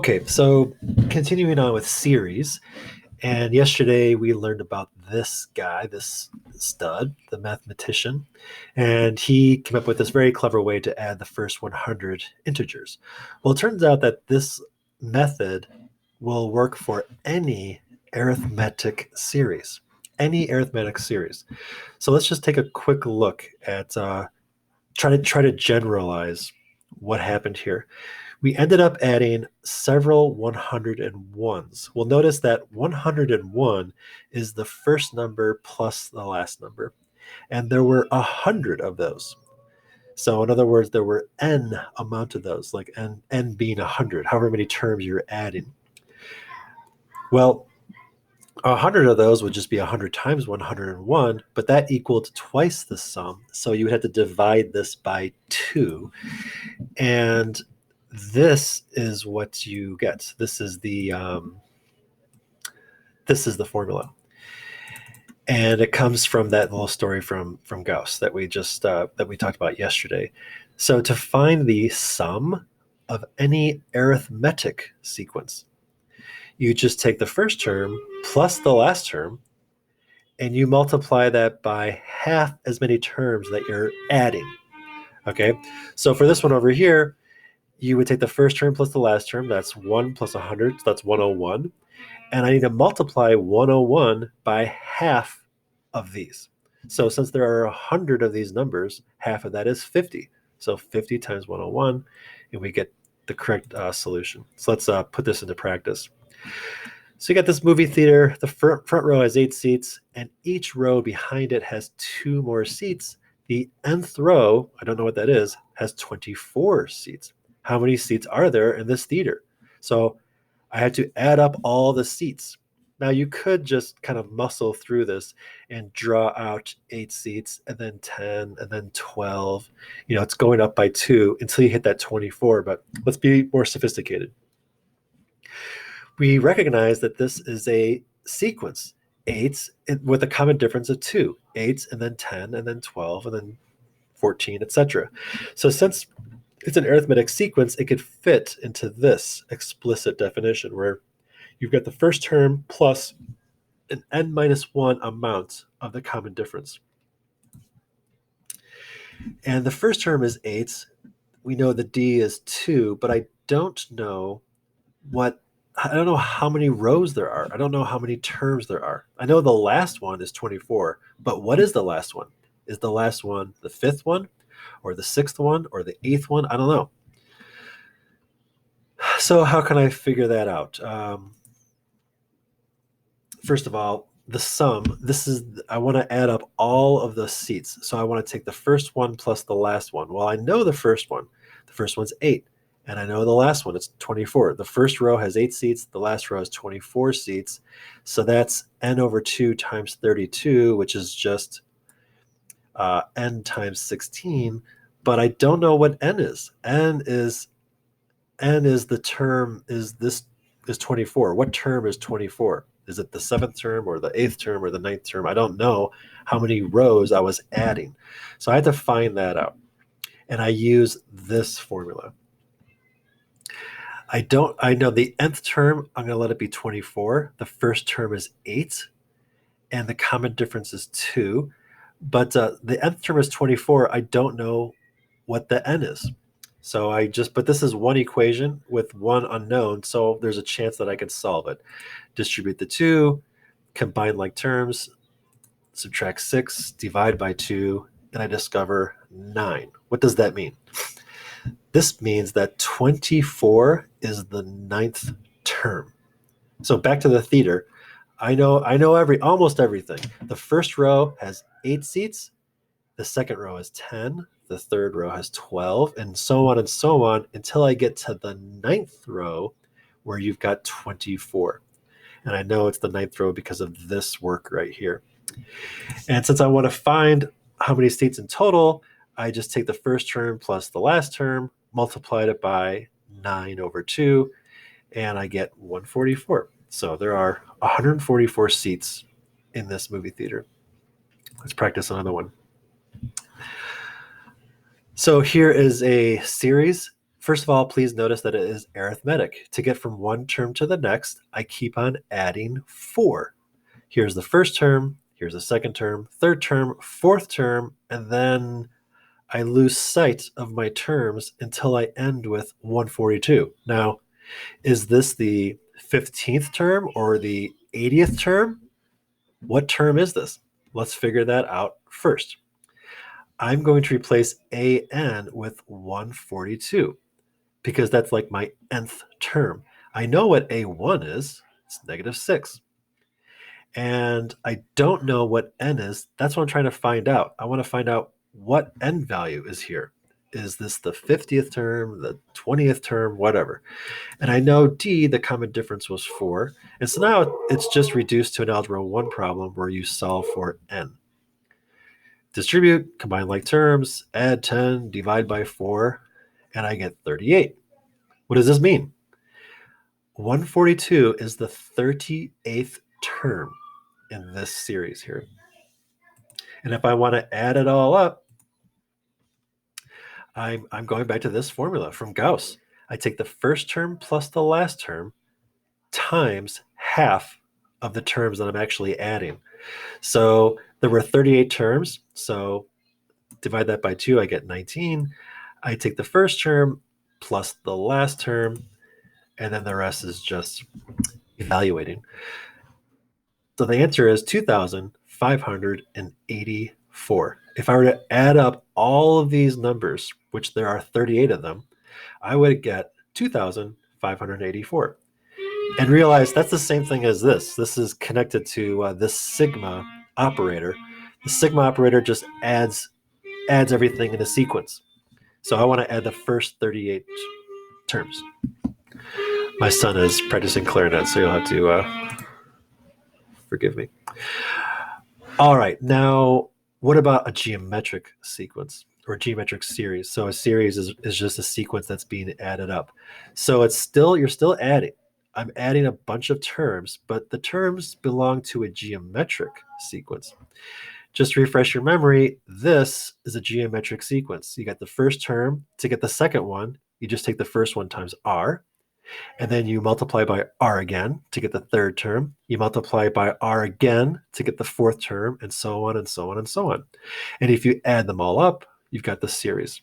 Okay, so continuing on with series, and yesterday we learned about this guy, this stud, the mathematician, and he came up with this very clever way to add the first 100 integers. Well, it turns out that this method will work for any arithmetic series, any arithmetic series. So let's just take a quick look at try to generalize what happened here. We ended up adding several 101s. We'll notice that 101 is the first number plus the last number, and there were 100 of those. So in other words, there were n amount of those, like n being 100, however many terms you're adding. Well, 100 of those would just be 100 times 101, but that equaled twice the sum. So you would have to divide this by 2. And this is what you get. This is the formula, and it comes from that little story from Gauss that we just that we talked about yesterday. So to find the sum of any arithmetic sequence, you just take the first term plus the last term, and you multiply that by half as many terms that you're adding. Okay, so for this one over here, you would take the first term plus the last term. That's 1 plus 100, so that's 101. And I need to multiply 101 by half of these. So since there are 100 of these numbers, half of that is 50. So 50 times 101, and we get the correct solution. So let's put this into practice. So you got this movie theater. The front row has 8 seats, and each row behind it has 2 more seats. The nth row, I don't know what that is, has 24 seats. How many seats are there in this theater? So I had to add up all the seats. Now you could just kind of muscle through this and draw out 8 seats and then 10 and then 12. It's going up by 2 until you hit that 24, but let's be more sophisticated. We recognize that this is a sequence, 8s with a common difference of 2, 8s and then 10 and then 12 and then 14, etc. So since it's an arithmetic sequence, it could fit into this explicit definition where you've got the first term plus an n minus 1 amount of the common difference. And the first term is 8. We know the d is 2, but I don't know how many rows there are. I don't know how many terms there are. I know the last one is 24, but what is the last one? Is the last one the 5th one, or the 6th one, or the 8th one? I don't know. So how can I figure that out? First of all, the sum, I want to add up all of the seats. So I want to take the first one plus the last one. Well, I know the first one. The first one's 8. And I know the last one, it's 24. The first row has 8 seats. The last row has 24 seats. So that's n over 2 times 32, which is just n times 16. But I don't know what n is. N is the term, is 24. What term is 24? Is it the 7th term or the 8th term or the 9th term? I don't know how many rows I was adding. So I had to find that out. And I use this formula. I know the nth term, I'm going to let it be 24. The first term is 8, and the common difference is 2. But the nth term is 24. I don't know what the n is. So but this is one equation with one unknown, so there's a chance that I can solve it. Distribute the 2, combine like terms, subtract 6, divide by 2, and I discover 9. What does that mean? This means that 24 is the 9th term. So back to the theater. I know almost everything. The first row has 8 seats. The second row has 10. The third row has 12, and so on until I get to the 9th row where you've got 24. And I know it's the 9th row because of this work right here. And since I want to find how many seats in total, I just take the first term plus the last term, multiply it by 9 over 2, and I get 144. So there are 144 seats in this movie theater. Let's practice another one. So here is a series. First of all, please notice that it is arithmetic. To get from one term to the next, I keep on adding 4. Here's the first term, here's the second term, third term, fourth term, and then I lose sight of my terms until I end with 142. Now, is this the 15th term or the 80th term? What term is this? Let's figure that out first. I'm going to replace AN with 142 because that's like my nth term. I know what A1 is. It's -6. And I don't know what n is. That's what I'm trying to find out. I want to find out what n value is here. Is this the 50th term, the 20th term, whatever? And I know D, the common difference was 4. And so now it's just reduced to an Algebra 1 problem where you solve for n. Distribute, combine like terms, add 10, divide by 4, and I get 38. What does this mean? 142 is the 38th term in this series here. And if I want to add it all up, I'm going back to this formula from Gauss. I take the first term plus the last term times half of the terms that I'm actually adding. So there were 38 terms. So divide that by 2, I get 19. I take the first term plus the last term, and then the rest is just evaluating. So the answer is 2,584. If I were to add up all of these numbers, which there are 38 of them, I would get 2,584. And realize that's the same thing as this. This is connected to this sigma operator. The sigma operator just adds everything in a sequence. So I want to add the first 38 terms. My son is practicing clarinet, so you'll have to forgive me. All right, now what about a geometric sequence or a geometric series? So a series is just a sequence that's being added up. So you're still adding. I'm adding a bunch of terms, but the terms belong to a geometric sequence. Just to refresh your memory, this is a geometric sequence. You got the first term. To get the second one, you just take the first one times r, and then you multiply by r again to get the third term. You multiply by r again to get the fourth term, and so on and so on and so on. And if you add them all up, you've got the series.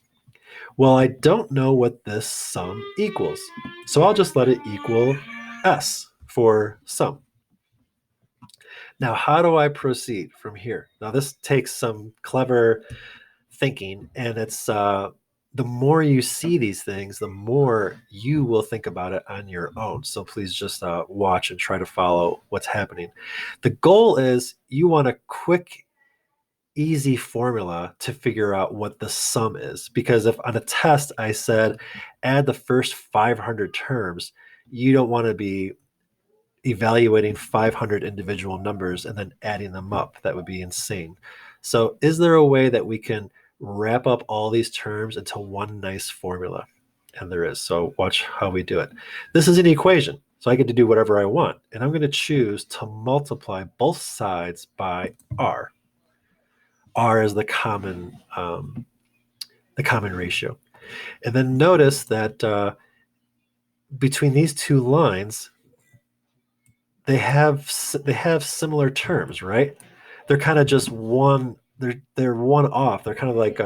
Well, I don't know what this sum equals, so I'll just let it equal S for sum. Now, how do I proceed from here? Now, this takes some clever thinking, and it's the more you see these things, the more you will think about it on your own. So please just watch and try to follow what's happening. The goal is you want a quick, easy formula to figure out what the sum is. Because if on a test I said add the first 500 terms, you don't want to be evaluating 500 individual numbers and then adding them up. That would be insane. So is there a way that we can wrap up all these terms into one nice formula? And there is. So watch how we do it. This is an equation, so I get to do whatever I want. And I'm going to choose to multiply both sides by r. R is the common ratio. And then notice that between these two lines, they have similar terms, right? They're kind of just one. They're one off. They're kind of like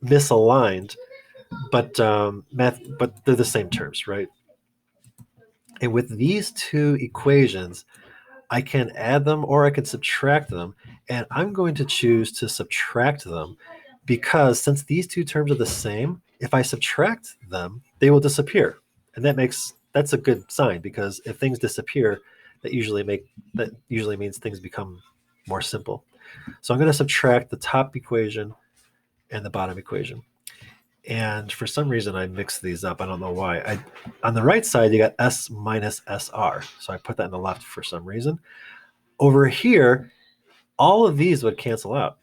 misaligned, but but they're the same terms, right? And with these two equations, I can add them or I can subtract them, and I'm going to choose to subtract them because since these two terms are the same, if I subtract them, they will disappear, and that's a good sign because if things disappear, that usually means things become more simple. So I'm going to subtract the top equation and the bottom equation. And for some reason, I mixed these up. I don't know why. On the right side, you got S minus SR. So I put that on the left for some reason. Over here, all of these would cancel out.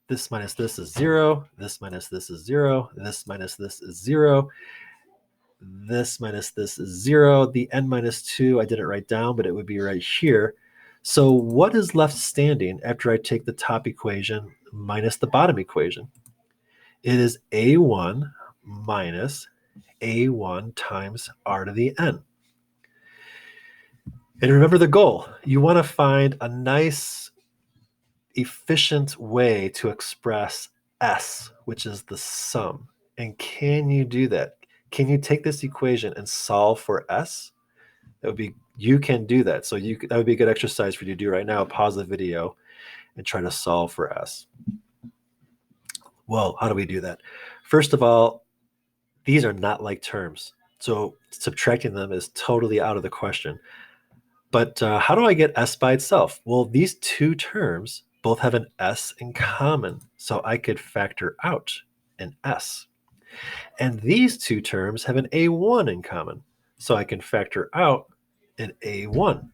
This minus this is 0. This minus this is 0. This minus this is 0. This minus this is 0. The n minus 2, I didn't write down, but it would be right here. So what is left standing after I take the top equation minus the bottom equation? It is A1 minus a1 times r to the n. And remember the goal. You want to find a nice, efficient way to express s, which is the sum. And can you do that? Can you take this equation and solve for s? You can do that. So that would be a good exercise for you to do right now. Pause the video and try to solve for s. Well, how do we do that? First of all, these are not like terms. So subtracting them is totally out of the question. But how do I get s by itself? Well, these two terms both have an s in common. So I could factor out an s. And these two terms have an a1 in common. So I can factor out an a1.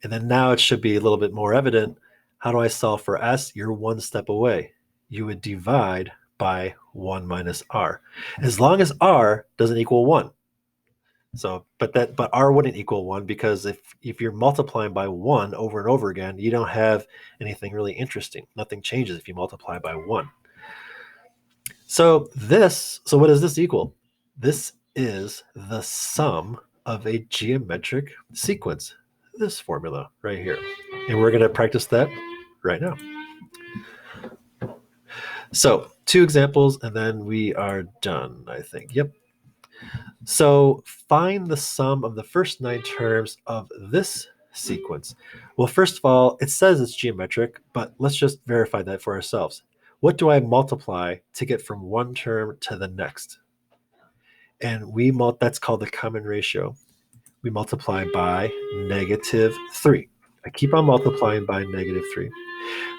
And then now it should be a little bit more evident. How do I solve for s? You're one step away. You would divide by 1 minus r, as long as r doesn't equal 1. So, but r wouldn't equal 1, because if you're multiplying by 1 over and over again, you don't have anything really interesting. Nothing changes if you multiply by 1. So what does this equal? This is the sum of a geometric sequence, this formula right here. And we're going to practice that right now. So 2 examples, and then we are done, I think. Yep. So find the sum of the first 9 terms of this sequence. Well, first of all, it says it's geometric, but let's just verify that for ourselves. What do I multiply to get from one term to the next? And that's called the common ratio. We multiply by -3. I keep on multiplying by -3.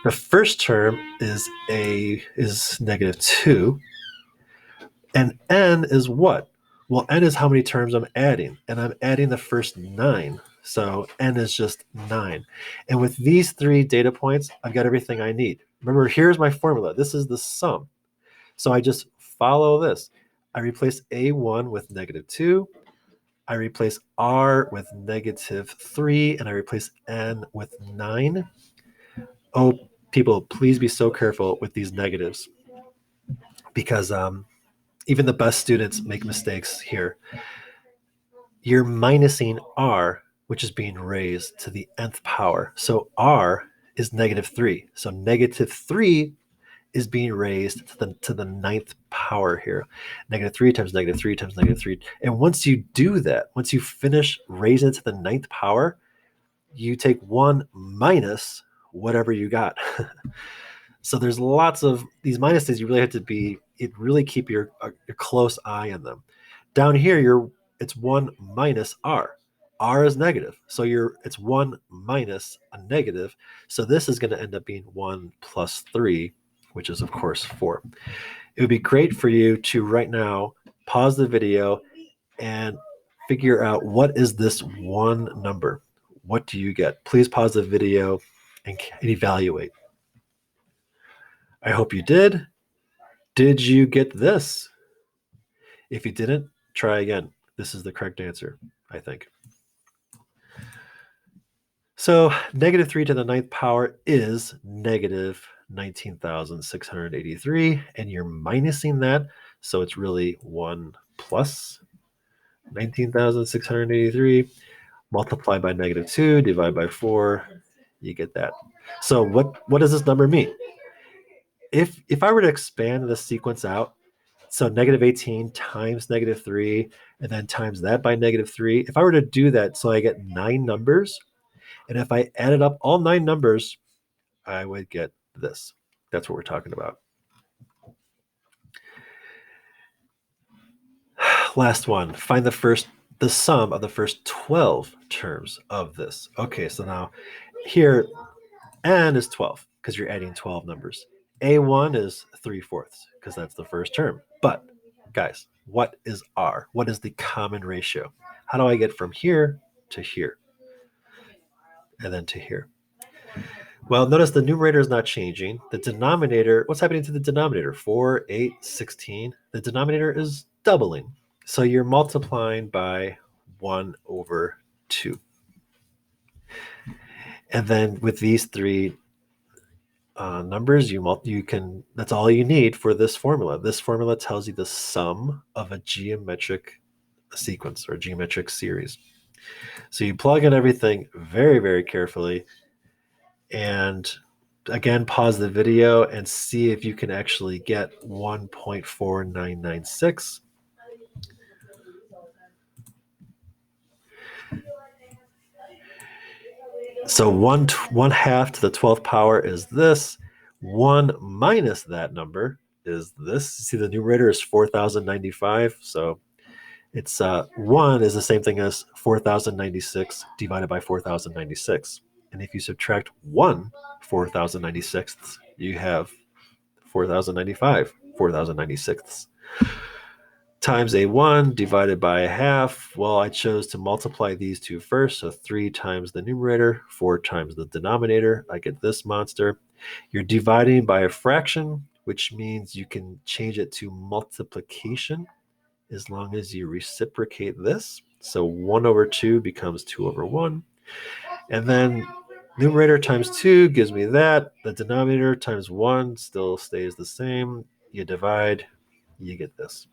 The first term is -2, and n is what? Well, n is how many terms I'm adding, and I'm adding the first 9. So n is just 9. And with these 3 data points, I've got everything I need. Remember, here's my formula. This is the sum. So I just follow this. I replace a1 with -2. I replace r with -3, and I replace n with 9. Oh, people, please be so careful with these negatives, because even the best students make mistakes here. You're minusing r, which is being raised to the nth power. So r is -3. So -3 is being raised to the 9th power here. -3 times -3 times -3. And once you do that, once you finish raising it to the 9th power, you take 1 minus whatever you got. So there's lots of these minuses. You really have to really keep your close eye on them. Down here, it's 1 minus r. R is negative, so it's 1 minus a negative. So this is going to end up being 1 plus 3, which is of course 4. It would be great for you to right now pause the video and figure out, what is this one number? What do you get? Please pause the video and evaluate. I hope you did. Did you get this? If you didn't, try again. This is the correct answer, I think. So -3 to the 9th power is -19,683, and you're minusing that, so it's really 1 plus 19,683, multiply by -2, divide by 4, you get that. So what does this number mean? If I were to expand the sequence out, so -18 times -3, and then times that by -3, if I were to do that so I get 9 numbers, and if I added up all 9 numbers, I would get this. That's what we're talking about. Last one. Find the sum of the first 12 terms of this. Okay, so now here, n is 12, because you're adding 12 numbers. A1 is 3/4, because that's the first term. But guys, what is r? What is the common ratio? How do I get from here to here? And then to here? Well, notice the numerator is not changing. The denominator, what's happening to the denominator? 4, 8, 16. The denominator is doubling. So you're multiplying by 1/2. And then with these 3, numbers, you can, that's all you need for this formula. This formula tells you the sum of a geometric sequence or geometric series. So you plug in everything very, very carefully, and again, pause the video and see if you can actually get 1.4996. So one half to the 12th power is this. 1 minus that number is this. See, the numerator is 4095. So it's 1 is the same thing as 4096 divided by 4096. And if you subtract 1 4096, you have 4095 4096 times a1 divided by a half. Well, I chose to multiply these two first. So 3 times the numerator, 4 times the denominator. I get this monster. You're dividing by a fraction, which means you can change it to multiplication as long as you reciprocate this. So 1 over 2 becomes 2 over 1. And then numerator times 2 gives me that. The denominator times 1 still stays the same. You divide, you get this.